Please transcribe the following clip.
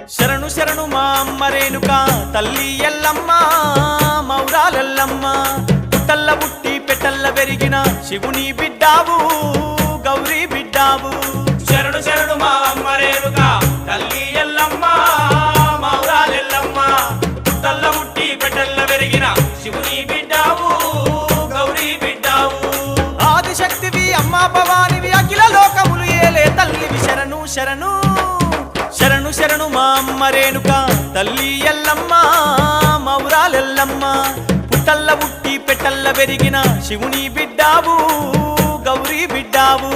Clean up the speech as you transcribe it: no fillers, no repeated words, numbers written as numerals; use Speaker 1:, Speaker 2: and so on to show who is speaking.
Speaker 1: శరణు శరణు మా అమ్మ రేణుక తల్లి ఎల్లమ్మ మౌరాలెల్లమ్మ పుట్టల్ల పుట్టి పెట్టల్ల పెరిగిన శివుని బిడ్డావు గౌరీ బిడ్డావు
Speaker 2: శరణు శరణు మా అమ్మ రేణుక తల్లి ఎల్లమ్మ మౌరాలెల్లమ్మ పుట్టల్ల పుట్టి పెట్టల్ల పెరిగిన శివుని బిడ్డావు గౌరీ బిడ్డావు
Speaker 1: ఆదిశక్తివి అమ్మ భవానివి అఖిల లోకములు ఏలే తల్లివి శరణు శరణు శరణు శరణు మా అమ్మ రేణుక తల్లి ఎల్లమ్మ మౌరాలెల్లమ్మ పుట్టల్ల పుట్టి పెట్టల్ల పెరిగిన శివుని బిడ్డావు గౌరీ బిడ్డావు